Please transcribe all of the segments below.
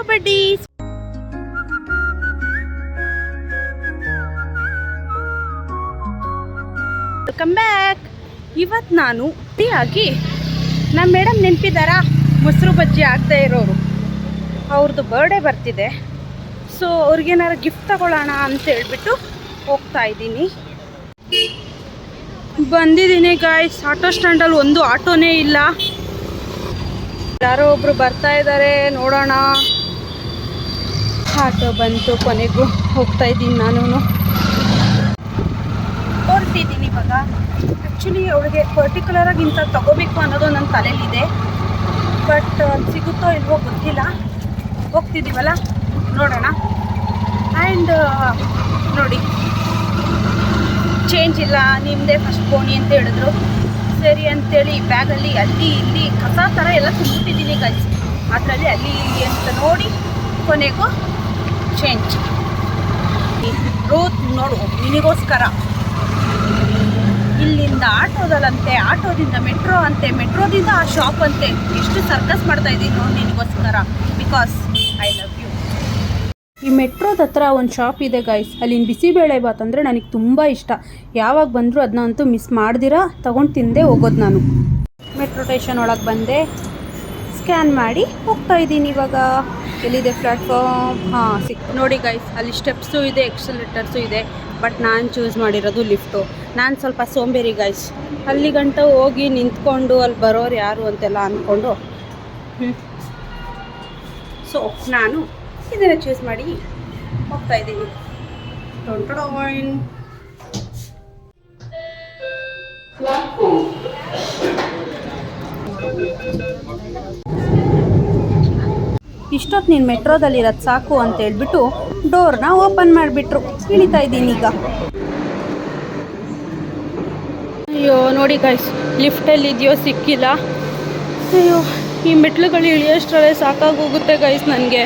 Buddies. Welcome back. ಇವತ್ತು ನಾನು ಟೀಯಾಗಿ ನಮ್ಮ ಮೇಡಮ್ ನೆನಪಿದ್ದಾರಾ, ಮೊಸರು ಬಜ್ಜಿ ಆಗ್ತಾ ಇರೋರು, ಅವ್ರದ್ದು ಬರ್ಡೇ ಬರ್ತಿದೆ. ಸೊ ಅವ್ರಿಗೇನಾರು ಗಿಫ್ಟ್ ತಗೊಳ್ಳೋಣ ಅಂತ ಹೇಳ್ಬಿಟ್ಟು ಹೋಗ್ತಾ ಇದ್ದೀನಿ. ಬಂದಿದ್ದೀನಿ ಗಾಯ್ಸ್. ಆಟೋ ಸ್ಟ್ಯಾಂಡಲ್ಲಿ ಒಂದು ಆಟೋನೇ ಇಲ್ಲ. ಯಾರೋ ಒಬ್ರು ಬರ್ತಾ ಇದ್ದಾರೆ, ನೋಡೋಣ. ಆಟೋ ಬಂತು, ಕೊನೆಗೂ ಹೋಗ್ತಾ ಇದ್ದೀನಿ. ನಾನು ಹೊರಟಿದ್ದೀನಿ ಇವಾಗ. ಆ್ಯಕ್ಚುಲಿ ಅವಳಿಗೆ ಪರ್ಟಿಕ್ಯುಲರಾಗಿ ಇಂಥ ತಗೋಬೇಕು ಅನ್ನೋದು ನನ್ನ ತಲೆಯಲ್ಲಿದೆ, ಬಟ್ ಅದು ಸಿಗುತ್ತೋ ಇಲ್ವೋ ಗೊತ್ತಿಲ್ಲ. ಹೋಗ್ತಿದ್ದೀವಲ್ಲ, ನೋಡೋಣ. ಆ್ಯಂಡ್ ನೋಡಿ, ಚೇಂಜ್ ಇಲ್ಲ, ನಿಮ್ಮದೇ ಫಸ್ಟ್ ಬೋಣಿ ಅಂತ ಹೇಳಿದ್ರು. ಸರಿ ಅಂತೇಳಿ ಬ್ಯಾಗಲ್ಲಿ ಅಲ್ಲಿ ಇಲ್ಲಿ ಕಸ ಥರ ಎಲ್ಲ ತುಂಬಿಟ್ಟಿದ್ದೀನಿ ಗೈಸ್. ಅದರಲ್ಲಿ ಅಲ್ಲಿ ಇಲ್ಲಿ ಅಂತ ನೋಡಿ ಕೊನೆಗೂ ಚೇಂಜ್. ರೋತ್ ನೋಡು, ನಿನಗೋಸ್ಕರ. ಇಲ್ಲಿಂದ ಆಟೋದಲ್ಲಂತೆ, ಆಟೋದಿಂದ ಮೆಟ್ರೋ ಅಂತೆ, ಮೆಟ್ರೋದಿಂದ ಆ ಶಾಪ್ ಅಂತೆ. ಎಷ್ಟು ಸರ್ಕಸ್ ಮಾಡ್ತಾ ಇದ್ದೀನಿ ನೋಡಿ ನಿನಗೋಸ್ಕರ, ಬಿಕಾಸ್ ಐ ಲವ್ ಯು. ಈ ಮೆಟ್ರೋದ ಹತ್ರ ಒಂದು ಶಾಪ್ ಇದೆ ಗೈಸ್. ಅಲ್ಲಿನ ಬಿಸಿಬೇಳೆ ಬಾತ್ ಅಂದರೆ ನನಗೆ ತುಂಬ ಇಷ್ಟ. ಯಾವಾಗ ಬಂದರೂ ಅದನ್ನ ಅಂತೂ ಮಿಸ್ ಮಾಡ್ದಿರಾ ತೊಗೊಂಡು ತಿಂದೇ ಹೋಗೋದು ನಾನು. ಮೆಟ್ರೋ ಸ್ಟೇಷನ್ ಒಳಗೆ ಬಂದೆ, ಸ್ಕ್ಯಾನ್ ಮಾಡಿ ಹೋಗ್ತಾ ಇದ್ದೀನಿ ಇವಾಗ. ಎಲ್ಲಿದೆ ಪ್ಲ್ಯಾಟ್ಫಾರ್ಮ್? ಹಾಂ, ನೋಡಿ ಗೈಸ್, ಅಲ್ಲಿ ಸ್ಟೆಪ್ಸು ಇದೆ, ಎಕ್ಸಲೇಟರ್ಸು ಇದೆ. ಬಟ್ ನಾನು ಚೂಸ್ ಮಾಡಿರೋದು ಲಿಫ್ಟು. ನಾನು ಸ್ವಲ್ಪ ಸೋಂಬೇರಿ ಗೈಸ್. ಅಲ್ಲಿ ಗಂಟ ಹೋಗಿ ನಿಂತ್ಕೊಂಡು ಅಲ್ಲಿ ಬರೋರು ಯಾರು ಅಂತೆಲ್ಲ ಅಂದ್ಕೊಂಡು, ಸೊ ನಾನು ಇದನ್ನು ಚೂಸ್ ಮಾಡಿ ಹೋಗ್ತಾ ಇದ್ದೀನಿ. ಇಷ್ಟೊತ್ತು ನೀನು ಮೆಟ್ರೋದಲ್ಲಿರೋದು ಸಾಕು ಅಂತ ಹೇಳ್ಬಿಟ್ಟು ಡೋರ್ನ ಓಪನ್ ಮಾಡಿಬಿಟ್ರು. ಇಳಿತಾ ಇದ್ದೀನಿ ಈಗ. ಅಯ್ಯೋ ನೋಡಿ ಗೈಸ್, ಲಿಫ್ಟಲ್ಲಿ ಇದೆಯೋ ಸಿಕ್ಕಿಲ್ಲ. ಅಯ್ಯೋ, ಈ ಮೆಟ್ಲುಗಳು ಇಳಿಯೋಷ್ಟರಲ್ಲೇ ಸಾಕಾಗೋಗುತ್ತೆ ಗೈಸ್ ನನಗೆ.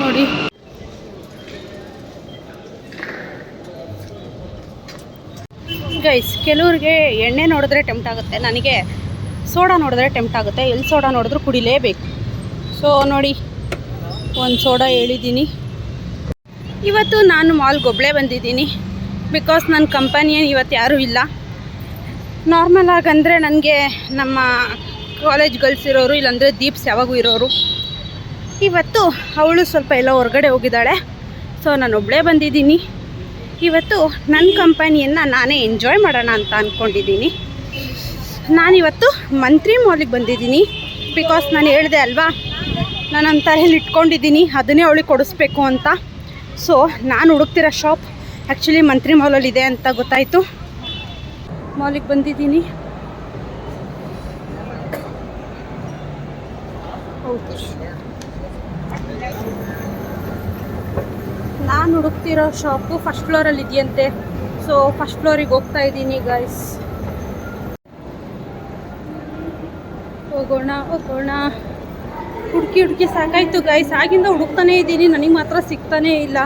ನೋಡಿ, ಗೈಸ್, ಕೆಲವ್ರಿಗೆ ಎಣ್ಣೆ ನೋಡಿದ್ರೆ ಟೆಂಪ್ಟ್ ಆಗುತ್ತೆ, ನನಗೆ ಸೋಡಾ ನೋಡಿದ್ರೆ ಟೆಂಪ್ಟ್ ಆಗುತ್ತೆ. ಎಲ್ಲಿ ಸೋಡಾ ನೋಡಿದ್ರೂ ಕುಡಿಲೇಬೇಕು. ಸೊ ನೋಡಿ, ಒಂದು ಸೋಡಾ ಹೇಳಿದ್ದೀನಿ. ಇವತ್ತು ನಾನು ಮಾಲ್ಗೆ ಒಬ್ಬಳೇ ಬಂದಿದ್ದೀನಿ, ಬಿಕಾಸ್ ನನ್ನ ಕಂಪನಿಯನ್ ಇವತ್ತು ಯಾರೂ ಇಲ್ಲ. ನಾರ್ಮಲ್ ಆಗಂದರೆ ನನಗೆ ನಮ್ಮ ಕಾಲೇಜ್ ಗರ್ಲ್ಸ್ ಇರೋರು, ಇಲ್ಲಾಂದರೆ ದೀಪ್ಸ್ ಯಾವಾಗೂ ಇರೋರು. ಇವತ್ತು ಅವಳು ಸ್ವಲ್ಪ ಎಲ್ಲ ಹೊರಗಡೆ ಹೋಗಿದ್ದಾಳೆ. ಸೊ ನಾನು ಒಬ್ಬಳೇ ಬಂದಿದ್ದೀನಿ. ಇವತ್ತು ನನ್ನ ಕಂಪನಿಯನ್ನು ನಾನೇ ಎಂಜಾಯ್ ಮಾಡೋಣ ಅಂತ ಅಂದ್ಕೊಂಡಿದ್ದೀನಿ. ನಾನಿವತ್ತು ಮಂತ್ರಿ ಮಾಲಿಗೆ ಬಂದಿದ್ದೀನಿ, ಬಿಕಾಸ್ ನಾನು ಹೇಳಿದೆ ಅಲ್ವಾ, ನಾನು ನನ್ನ ತಲೆಯಲ್ಲಿ ಇಟ್ಕೊಂಡಿದ್ದೀನಿ ಅದನ್ನೇ ಅವಳಿಗೆ ಕೊಡಿಸ್ಬೇಕು ಅಂತ. ಸೊ ನಾನು ಹುಡುಕ್ತಿರೋ ಶಾಪ್ ಆ್ಯಕ್ಚುಲಿ ಮಂತ್ರಿ ಮಾಲಲ್ಲಿದೆ ಅಂತ ಗೊತ್ತಾಯಿತು. ಮಾಲಿಗೆ ಬಂದಿದ್ದೀನಿ. ನಾನು ಹುಡುಕ್ತಿರೋ ಶಾಪು ಫಸ್ಟ್ ಫ್ಲೋರಲ್ಲಿ ಇದೆಯಂತೆ. ಸೊ ಫಸ್ಟ್ ಫ್ಲೋರಿಗೆ ಹೋಗ್ತಾ ಇದ್ದೀನಿ ಗೈಸ್. ಹೋಗೋಣ. ಹುಡುಕಿ ಸಾಕಾಯಿತು ಗೈಸ್. ಆಗಿಂದ ಹುಡುಕ್ತಾನೇ ಇದ್ದೀನಿ, ನನಗೆ ಮಾತ್ರ ಸಿಗ್ತಾನೇ ಇಲ್ಲ.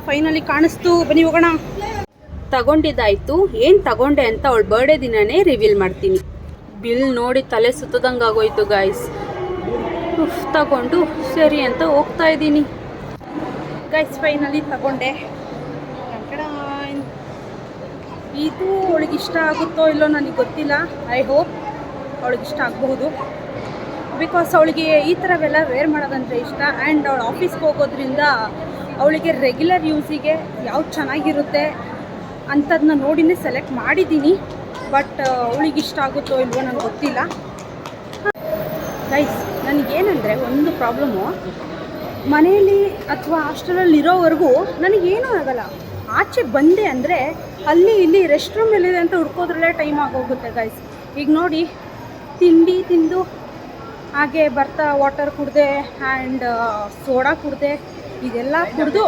ಫೈನಲಿ ಕಾಣಿಸ್ತು. ಬನ್ನಿ ಹೋಗೋಣ. ತಗೊಂಡಿದ್ದಾಯಿತು. ಏನು ತಗೊಂಡೆ ಅಂತ ಅವಳ ಬರ್ಡೇ ದಿನನೇ ರಿವೀಲ್ ಮಾಡ್ತೀನಿ. ಬಿಲ್ ನೋಡಿ ತಲೆ ಸುತ್ತದಂಗೆ ಆಗೋಯ್ತು ಗೈಸ್. ತಗೊಂಡು ಸರಿ ಅಂತ ಹೋಗ್ತಾ ಇದ್ದೀನಿ ಗೈಸ್. ಫೈನಲಿ ತಗೊಂಡೆ. ಇದು ಅವಳಿಗೆ ಇಷ್ಟ ಆಗುತ್ತೋ ಇಲ್ಲೋ ನನಗೆ ಗೊತ್ತಿಲ್ಲ. ಐ ಹೋಪ್ ಅವಳಿಗೆ ಇಷ್ಟ ಆಗಬಹುದು, ಬಿಕಾಸ್ ಅವಳಿಗೆ ಈ ಥರವೆಲ್ಲ ವೇರ್ ಮಾಡೋದಂದರೆ ಇಷ್ಟ. ಆ್ಯಂಡ್ ಅವಳು ಆಫೀಸ್ಗೆ ಹೋಗೋದ್ರಿಂದ ಅವಳಿಗೆ ರೆಗ್ಯುಲರ್ ಯೂಸಿಗೆ ಯಾವ್ದು ಚೆನ್ನಾಗಿರುತ್ತೆ ಅಂಥದನ್ನ ನೋಡಿನೇ ಸೆಲೆಕ್ಟ್ ಮಾಡಿದ್ದೀನಿ. ಬಟ್ ಅವಳಿಗೆ ಇಷ್ಟ ಆಗುತ್ತೋ ಇಲ್ವೋ ನನಗೆ ಗೊತ್ತಿಲ್ಲ ಗೈಸ್. ನನಗೇನೆಂದರೆ ಒಂದು ಪ್ರಾಬ್ಲಮ್ಮು, ಮನೆಯಲ್ಲಿ ಅಥವಾ ಹಾಸ್ಟೆಲಲ್ಲಿ ಇರೋವರೆಗೂ ನನಗೇನೂ ಆಗಲ್ಲ. ಆಚೆ ಬಂದೆ ಅಂದರೆ ಅಲ್ಲಿ ಇಲ್ಲಿ ರೆಸ್ಟ್ ರೂಮ್ ಎಲ್ಲಿದೆ ಅಂತ ಹುಡ್ಕೋದ್ರಲ್ಲೇ ಟೈಮ್ ಆಗೋಗುತ್ತೆ ಗೈಸ್. ಈಗ ನೋಡಿ, ತಿಂಡಿ ತಿಂದು ಹಾಗೆ ಬರ್ತಾ ವಾಟರ್ ಕುಡಿದೆ ಆ್ಯಂಡ್ ಸೋಡಾ ಕುಡಿದೆ. ಇದೆಲ್ಲ ಕುಡಿದು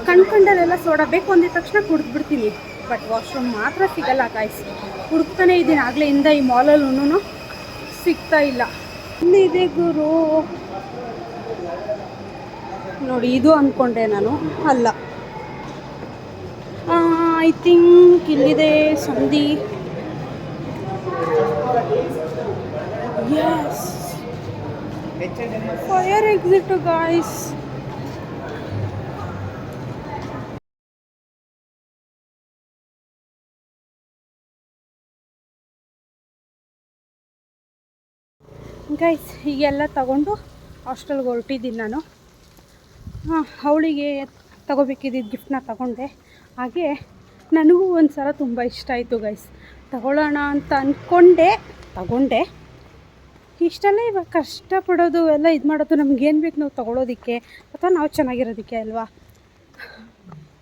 ಕಣ್ಕಂಡಲ್ಲೆಲ್ಲ ಸೋಡಾ ಬೇಕು ಅಂದಿದ ತಕ್ಷಣ ಕುಡಿದ್ಬಿಡ್ತೀನಿ. ಬಟ್ ವಾಶ್ರೂಮ್ ಮಾತ್ರ ಸಿಗಲ್ಲ ಗೈಸ್. ಹುಡುಕ್ತಾನೆ ಇದ್ದೀನಿ ಆಗಲೆಯಿಂದ ಈ ಮಾಲಲ್ಲೂ ಸಿಗ್ತಾ ಇಲ್ಲ. ಇಲ್ಲಿದೆ ಗುರು. ನೋಡಿ, ಇದು ಅಂದ್ಕೊಂಡೆ ನಾನು, ಅಲ್ಲ. ಐ ಥಿಂಕ್ ಇಲ್ಲಿದೆ ಸಂಧಿ. Yes, fire exit guys. Guys ಹೀಗೆಲ್ಲ ತಗೊಂಡು ಹಾಸ್ಟೆಲ್ಗೆ ಹೊರಟಿದ್ದೀನಿ ನಾನು. ಅವಳಿಗೆ ತಗೋಬೇಕಿದ್ದ ಗಿಫ್ಟನ್ನ ತಗೊಂಡೆ. ಹಾಗೆ ನನಗೂ ಒಂದು ಸಲ ತುಂಬ ಇಷ್ಟ ಆಯಿತು ಗೈಸ್, ತಗೊಳ್ಳೋಣ ಅಂತ ಅಂದ್ಕೊಂಡೆ, ತಗೊಂಡೆ. ಇಷ್ಟೆಲ್ಲ ಇವಾಗ ಕಷ್ಟಪಡೋದು ಎಲ್ಲ ಇದು ಮಾಡೋದು ನಮಗೇನು ಬೇಕು ನಾವು ತೊಗೊಳೋದಕ್ಕೆ ಅಥವಾ ನಾವು ಚೆನ್ನಾಗಿರೋದಕ್ಕೆ ಅಲ್ವಾ.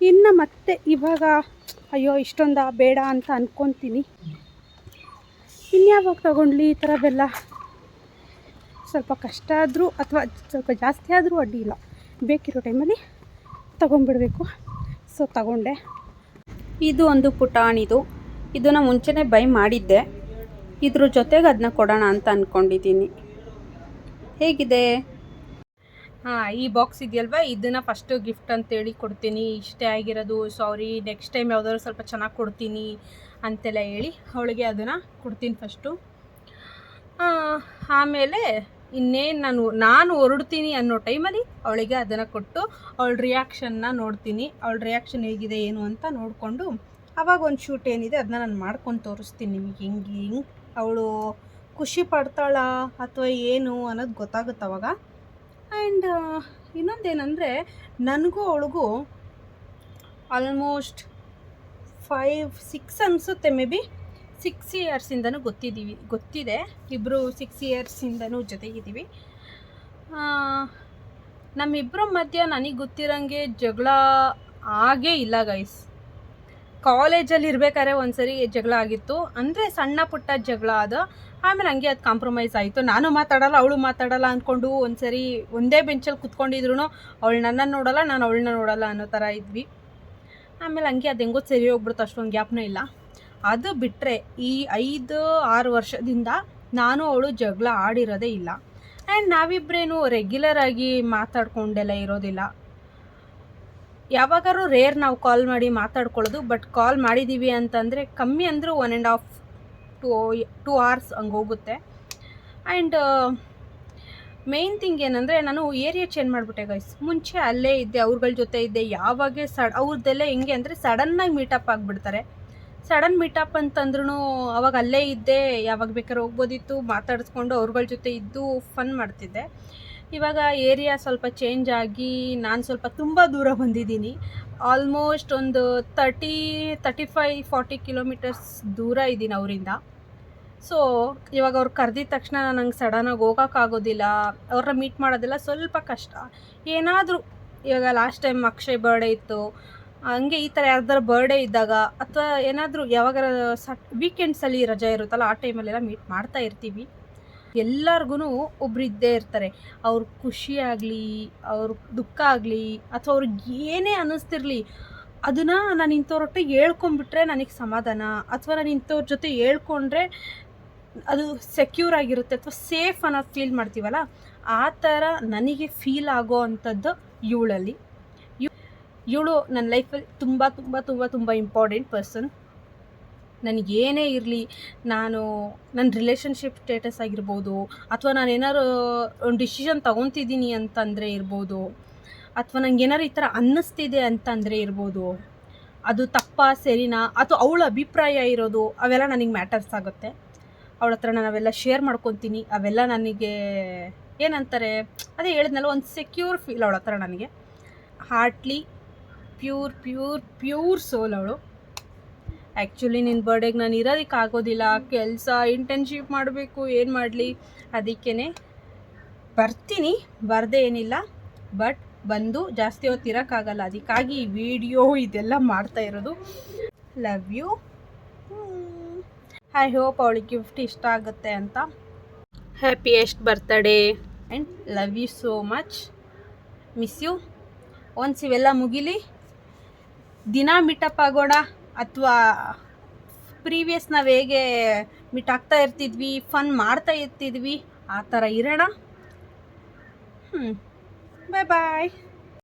ಇನ್ನು ಮತ್ತೆ ಇವಾಗ ಅಯ್ಯೋ ಇಷ್ಟೊಂದು ಬೇಡ ಅಂತ ಅಂದ್ಕೊತೀನಿ. ಇನ್ಯಾವಾಗ ತೊಗೊಂಡ್ಲಿ ಈ ಥರದ್ದೆಲ್ಲ, ಸ್ವಲ್ಪ ಕಷ್ಟ ಆದರೂ ಅಥವಾ ಸ್ವಲ್ಪ ಜಾಸ್ತಿ ಆದರೂ ಅಡ್ಡಿ ಇಲ್ಲ, ಬೇಕಿರೋ ಟೈಮಲ್ಲಿ ತೊಗೊಂಡ್ಬಿಡಬೇಕು. ಸೊ ತಗೊಂಡೆ. ಇದು ಒಂದು ಪುಟಾಣಿದು, ಇದನ್ನು ಮುಂಚೆನೇ ಬೈ ಮಾಡಿದ್ದೆ. ಇದ್ರ ಜೊತೆಗೆ ಅದನ್ನ ಕೊಡೋಣ ಅಂತ ಅಂದ್ಕೊಂಡಿದ್ದೀನಿ. ಹೇಗಿದೆ? ಈ ಬಾಕ್ಸ್ ಇದೆಯಲ್ವ, ಇದನ್ನು ಫಸ್ಟು ಗಿಫ್ಟ್ ಅಂತೇಳಿ ಕೊಡ್ತೀನಿ. ಇಷ್ಟೇ ಆಗಿರೋದು, ಸಾರಿ, ನೆಕ್ಸ್ಟ್ ಟೈಮ್ ಯಾವುದಾದ್ರು ಸ್ವಲ್ಪ ಚೆನ್ನಾಗಿ ಕೊಡ್ತೀನಿ ಅಂತೆಲ್ಲ ಹೇಳಿ ಅವಳಿಗೆ ಅದನ್ನು ಕೊಡ್ತೀನಿ ಫಸ್ಟು. ಆಮೇಲೆ ಇನ್ನೇನು ನಾನು ಹೊರಡ್ತೀನಿ ಅನ್ನೋ ಟೈಮಲ್ಲಿ ಅವಳಿಗೆ ಅದನ್ನು ಕೊಟ್ಟು ಅವಳ ರಿಯಾಕ್ಷನ್ನ ನೋಡ್ತೀನಿ. ಅವಳ ರಿಯಾಕ್ಷನ್ ಹೇಗಿದೆ ಏನು ಅಂತ ನೋಡಿಕೊಂಡು ಆವಾಗ ಒಂದು ಶೂಟ್ ಏನಿದೆ ಅದನ್ನ ನಾನು ಮಾಡ್ಕೊಂಡು ತೋರಿಸ್ತೀನಿ ನಿಮಗೆ. ಹಿಂಗೆ ಅವಳು ಖುಷಿ ಪಡ್ತಾಳ ಅಥವಾ ಏನು ಅನ್ನೋದು ಗೊತ್ತಾಗುತ್ತೆ ಅವಾಗ. ಆ್ಯಂಡ್ ಇನ್ನೊಂದೇನೆಂದರೆ, ನನಗೂ ಅವಳಿಗೂ ಆಲ್ಮೋಸ್ಟ್ 5-6 ಅನಿಸುತ್ತೆ, ಮೇ ಬಿ 6 ಇಯರ್ಸಿಂದನೂ ಗೊತ್ತಿದೆ. ಇಬ್ಬರು 6 ಇಯರ್ಸಿಂದನೂ ಜೊತೆಗಿದ್ದೀವಿ. ನಮ್ಮಿಬ್ಬರ ಮಧ್ಯ ನನಗೆ ಗೊತ್ತಿರೋಂಗೆ ಜಗಳ ಆಗೇ ಇಲ್ಲ ಗೈಸ್. ಕಾಲೇಜಲ್ಲಿ ಇರ್ಬೇಕಾದ್ರೆ ಒಂದ್ಸರಿ ಜಗಳ ಆಗಿತ್ತು, ಅಂದರೆ ಸಣ್ಣ ಪುಟ್ಟ ಜಗಳ ಅದು. ಆಮೇಲೆ ಹಂಗೆ ಅದು ಕಾಂಪ್ರಮೈಸ್ ಆಯಿತು. ನಾನು ಮಾತಾಡಲ್ಲ, ಅವಳು ಮಾತಾಡಲ್ಲ ಅಂದ್ಕೊಂಡು ಒಂದ್ಸರಿ ಒಂದೇ ಬೆಂಚಲ್ಲಿ ಕುತ್ಕೊಂಡಿದ್ರು ಅವಳು ನನ್ನನ್ನು ನೋಡಲ್ಲ, ನಾನು ಅವಳನ್ನ ನೋಡಲ್ಲ ಅನ್ನೋ ಥರ ಇದ್ವಿ. ಆಮೇಲೆ ಹಂಗೆ ಅದು ಹೆಂಗೋ ಸರಿ ಹೋಗ್ಬಿಡ್ತು, ಅಷ್ಟೊಂದು ಗ್ಯಾಪ್ನೂ ಇಲ್ಲ. ಅದು ಬಿಟ್ಟರೆ ಈ 5-6 ವರ್ಷದಿಂದ ನಾನು ಅವಳು ಜಗಳ ಆಡಿರೋದೇ ಇಲ್ಲ. ಆ್ಯಂಡ್ ನಾವಿಬ್ಬರೇನು ರೆಗ್ಯುಲರಾಗಿ ಮಾತಾಡ್ಕೊಂಡೆಲ್ಲ ಇರೋದಿಲ್ಲ. ಯಾವಾಗಾದ್ರೂ ರೇರ್ ನಾವು ಕಾಲ್ ಮಾಡಿ ಮಾತಾಡ್ಕೊಳ್ಳೋದು. ಬಟ್ ಕಾಲ್ ಮಾಡಿದ್ದೀವಿ ಅಂತಂದರೆ ಕಮ್ಮಿ ಅಂದರೂ 1.5-2 hours ಹಂಗೆ ಹೋಗುತ್ತೆ. ಆ್ಯಂಡ್ ಮೇಯ್ನ್ ಥಿಂಗ್ ಏನಂದರೆ, ನಾನು ಏರಿಯಾ ಚೇಂಜ್ ಮಾಡಿಬಿಟ್ಟೆ ಗೈಸ್. ಮುಂಚೆ ಅಲ್ಲೇ ಇದ್ದೆ, ಅವ್ರಗಳ ಜೊತೆ ಇದ್ದೆ. ಯಾವಾಗ ಅವ್ರದ್ದೆಲ್ಲ ಹೆಂಗೆ ಅಂದರೆ ಸಡನ್ನಾಗಿ ಮೀಟಪ್ ಆಗಿಬಿಡ್ತಾರೆ. ಸಡನ್ ಮೀಟಪ್ ಅಂತಂದ್ರೂ ಅವಾಗ ಅಲ್ಲೇ ಇದ್ದೆ, ಯಾವಾಗ ಬೇಕಾದ್ರೆ ಹೋಗ್ಬೋದಿತ್ತು, ಮಾತಾಡಿಸ್ಕೊಂಡು ಅವ್ರಗಳ ಜೊತೆ ಇದ್ದು ಫನ್ ಮಾಡ್ತಿದ್ದೆ. ಇವಾಗ ಏರಿಯಾ ಸ್ವಲ್ಪ ಚೇಂಜ್ ಆಗಿ ನಾನು ಸ್ವಲ್ಪ ತುಂಬ ದೂರ ಬಂದಿದ್ದೀನಿ. ಆಲ್ಮೋಸ್ಟ್ ಒಂದು 35-40 ಕಿಲೋಮೀಟರ್ಸ್ ದೂರ ಇದ್ದೀನಿ ಅವರಿಂದ. ಸೊ ಇವಾಗ ಅವ್ರು ಕರೆದಿದ ತಕ್ಷಣ ನಂಗೆ ಸಡನ್ನಾಗಿ ಹೋಗೋಕ್ಕಾಗೋದಿಲ್ಲ, ಅವ್ರನ್ನ ಮೀಟ್ ಮಾಡೋದೆಲ್ಲ ಸ್ವಲ್ಪ ಕಷ್ಟ. ಏನಾದರೂ ಇವಾಗ ಲಾಸ್ಟ್ ಟೈಮ್ ಅಕ್ಷಯ್ ಬರ್ಡೇ ಇತ್ತು, ಹಂಗೆ ಈ ಥರ ಯಾರ್ದಾರು ಬರ್ಡೇ ಇದ್ದಾಗ ಅಥವಾ ಏನಾದರೂ ಯಾವಾಗಾರ ವೀಕೆಂಡ್ಸಲ್ಲಿ ರಜೆ ಇರುತ್ತಲ್ಲ, ಆ ಟೈಮಲ್ಲೆಲ್ಲ ಮೀಟ್ ಮಾಡ್ತಾ ಇರ್ತೀವಿ. ಎಲ್ಲರಿಗೂ ಒಬ್ರು ಇದ್ದೇ ಇರ್ತಾರೆ. ಅವ್ರ ಖುಷಿ ಆಗಲಿ, ಅವ್ರ ದುಃಖ ಆಗಲಿ, ಅಥವಾ ಅವ್ರಿಗೆ ಏನೇ ಅನ್ನಿಸ್ತಿರಲಿ, ಅದನ್ನು ನಾನು ಇಂಥವ್ರೊಟ್ಟಿಗೆ ಹೇಳ್ಕೊಂಬಿಟ್ರೆ ನನಗೆ ಸಮಾಧಾನ, ಅಥವಾ ನಾನು ಇಂಥವ್ರ ಜೊತೆ ಹೇಳ್ಕೊಂಡ್ರೆ ಅದು ಸೆಕ್ಯೂರ್ ಆಗಿರುತ್ತೆ ಅಥವಾ ಸೇಫ್ ಅನ್ನೋದು ಫೀಲ್ ಮಾಡ್ತೀವಲ್ಲ, ಆ ಥರ ನನಗೆ ಫೀಲ್ ಆಗೋ ಅಂಥದ್ದು ಇವಳಲ್ಲಿ. ಇವಳು ನನ್ನ ಲೈಫಲ್ಲಿ ತುಂಬ ತುಂಬ ತುಂಬ ತುಂಬ ಇಂಪಾರ್ಟೆಂಟ್ ಪರ್ಸನ್. ನನಗೇನೇ ಇರಲಿ, ನನ್ನ ರಿಲೇಷನ್ಶಿಪ್ ಸ್ಟೇಟಸ್ ಆಗಿರ್ಬೋದು, ಅಥವಾ ನಾನು ಏನಾರು ಒಂದು ಡಿಸಿಷನ್ ತೊಗೊತಿದ್ದೀನಿ ಅಂತಂದರೆ ಇರ್ಬೋದು, ಅಥವಾ ನಂಗೆ ಏನಾರು ಈ ಥರ ಅನ್ನಿಸ್ತಿದೆ ಅಂತಂದರೆ ಇರ್ಬೋದು, ಅದು ತಪ್ಪಾ ಸರಿನಾ ಅಥವಾ ಅವಳ ಅಭಿಪ್ರಾಯ ಇರೋದು, ಅವೆಲ್ಲ ನನಗೆ ಮ್ಯಾಟರ್ಸ್ ಆಗುತ್ತೆ. ಅವಳ ಹತ್ರ ನಾನು ಅವೆಲ್ಲ ಶೇರ್ ಮಾಡ್ಕೊತೀನಿ. ಅವೆಲ್ಲ ನನಗೆ ಏನಂತಾರೆ, ಅದೇ ಹೇಳಿದ್ನಲ್ಲ, ಒಂದು ಸೆಕ್ಯೂರ್ ಫೀಲ್ ಅವಳ ಹತ್ರ ನನಗೆ. ಹಾರ್ಟ್ಲಿ ಪ್ಯೂರ್ ಸೋಲ್ ಅವಳು. ಆ್ಯಕ್ಚುಲಿ ನಿನ್ನ ಬರ್ಡೇಗೆ ನಾನು ಇರೋದಕ್ಕೆ ಆಗೋದಿಲ್ಲ, ಕೆಲಸ, ಇಂಟರ್ನ್ಶಿಪ್ ಮಾಡಬೇಕು, ಏನು ಮಾಡಲಿ, ಅದಕ್ಕೇ ಬರ್ತೀನಿ, ಬರದೇ ಏನಿಲ್ಲ. ಬಟ್ ಬಂದು ಜಾಸ್ತಿ ಹೊತ್ತು ಇರೋಕ್ಕಾಗಲ್ಲ, ಅದಕ್ಕಾಗಿ ಈ ವಿಡಿಯೋ ಇದೆಲ್ಲ ಮಾಡ್ತಾ ಇರೋದು. Love you. ಐ ಹೋಪ್ ಅವಳಿಗೆ ಗಿಫ್ಟ್ ಇಷ್ಟ ಆಗುತ್ತೆ ಅಂತ. Happiest birthday and love you so much. Miss you. Once ಇವೆಲ್ಲ ಮುಗಿಲಿ, ದಿನ ಮೀಟಪ್ ಆಗೋಣ, ಅಥವಾ ಪ್ರೀವಿಯಸ್ ನಾವು ಹೇಗೆ ಮೀಟ್ ಆಗ್ತಾ ಇರ್ತಿದ್ವಿ, ಫನ್ ಮಾಡ್ತಾ ಇರ್ತಿದ್ವಿ, ಆ ಥರ ಇರೋಣ. ಬಾಯ್ ಬಾಯ್.